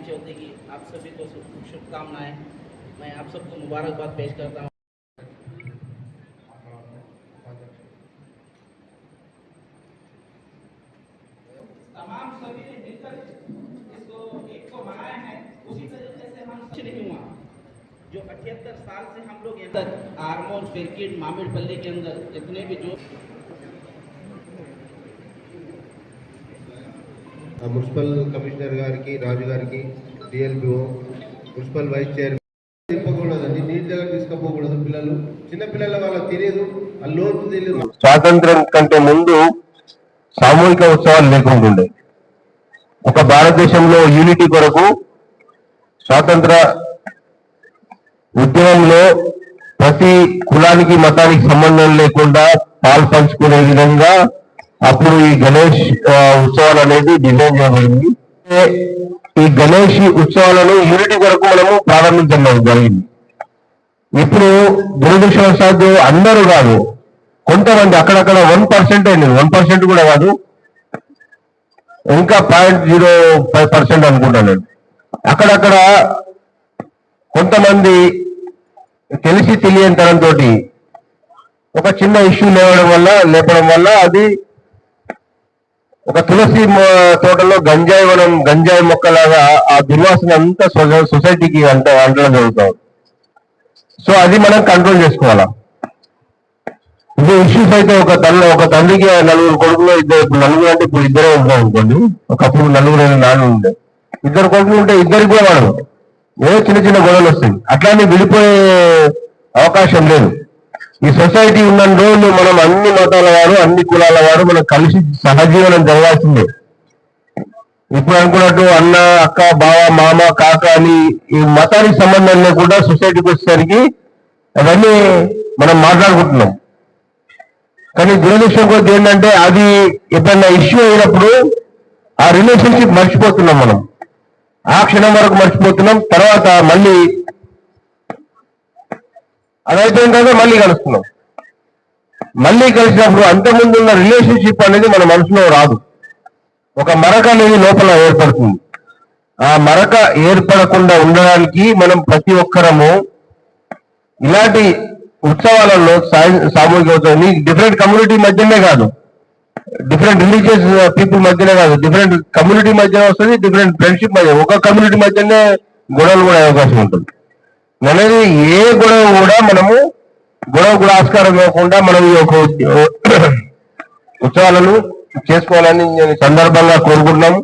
चौथे की आप सभी को शुभकामनाएं। मैं आप सबको मुबारकबाद पेश करता हूँ। तमाम सभी ने मिलकर इसको एक को मनाया है, उसी तरीके से हम नहीं हुआ जो 78 साल से हम लोग यहाँ तक आर्मोर पेरकिट मामिड़पल्ली के अंदर जितने भी जो మున్సిపల్ కమిషనర్ గారికి రాజు గారికి డిఎల్పిఓ మున్సిపల్ వైస్ చైర్మన్ తిప్పకూడదండి, నీటి దగ్గర తీసుకుపోకూడదు. పిల్లలు చిన్న పిల్లల వాళ్ళకి తెలియదు, ఆ లోతు తెలియదు. స్వాతంత్రం కంటే ముందు సామూహిక ఉత్సవాలు లేకుంటుండే. ఒక భారతదేశంలో యూనిటీ కొరకు స్వాతంత్ర ఉద్యమంలో ప్రతి కులానికి మతానికి సంబంధం లేకుండా పాలు పంచుకునే విధంగా అప్పుడు ఈ గణేష్ ఉత్సవాలు అనేది డిజైన్ చేయబడింది. ఈ గణేష్ ఉత్సవాలను యూనిటీ కొరకు మనము ప్రారంభించడం జరిగింది. ఇప్పుడు దురదృష్టవశాత్తు అందరూ కాదు, కొంతమంది అక్కడక్కడ 1% అయింది, 1% కూడా కాదు, ఇంకా 0.05% అనుకుంటాను. అక్కడక్కడ కొంతమంది తెలిసి తెలియని తరంతో ఒక చిన్న ఇష్యూ లేపడం వల్ల అది ఒక తులసి తోటలో గంజాయి మొక్కలాగా ఆ దుర్వాసన అంతా సొసైటీకి అంటడం జరుగుతాం. సో అది మనం కంట్రోల్ చేసుకోవాలా. ఇది ఇష్యూస్ అయితే ఒక తండ్రికి 4 కొడుకులు, ఇప్పుడు 4 అంటే ఇప్పుడు 2 ఉంటాం అనుకోండి. ఒకప్పుడు 4 నాన్న ఉండే, 2 కొడుకులు ఉంటే 2 కూడా వాడు ఏదో చిన్న చిన్న గొడవలు వస్తాయి. అట్లానే విడిపోయే అవకాశం లేదు. ఈ సొసైటీ ఉన్న రోజులు మనం అన్ని మతాల వారు, అన్ని కులాల వారు మనం కలిసి సహజీవనం జరగాల్సిందే. ఇప్పుడు అనుకున్నట్టు అన్న, అక్క, బావ, మామ, కాక అని ఈ మతానికి సంబంధం లేకుండా సొసైటీకి వచ్చేసరికి అవన్నీ మనం మాట్లాడుకుంటున్నాం. కానీ దురదృష్టం కొద్ది ఏంటంటే అది ఎప్పుడన్నా ఇష్యూ అయినప్పుడు ఆ రిలేషన్షిప్ మర్చిపోతున్నాం. మనం ఆ క్షణం వరకు మర్చిపోతున్నాం. తర్వాత మళ్ళీ అదైపోయిన తర్వాత మళ్ళీ కలుస్తున్నాం. మళ్ళీ కలిసినప్పుడు అంతకుముందు ఉన్న రిలేషన్షిప్ అనేది మన మనసులో రాదు. ఒక మరక అనేది లోపల ఏర్పడుతుంది. ఆ మరక ఏర్పడకుండా ఉండడానికి మనం ప్రతి ఒక్కరము ఇలాంటి ఉత్సవాలలో సామూహిక ఉత్సవం డిఫరెంట్ కమ్యూనిటీ మధ్యనే కాదు, డిఫరెంట్ రిలీజియస్ పీపుల్ మధ్యనే కాదు, డిఫరెంట్ కమ్యూనిటీ మధ్యనే వస్తుంది, డిఫరెంట్ ఫ్రెండ్షిప్ మధ్య, ఒక కమ్యూనిటీ మధ్యనే గొడవలు కూడా అవకాశం ఉంటుంది. అనేది ఏ గొడవ కూడా గొడవ ఆస్కారం ఇవ్వకుండా మనం ఈ యొక్క ఉత్సవాలను చేసుకోవాలని నేను సందర్భంగా కోరుకుంటున్నాము.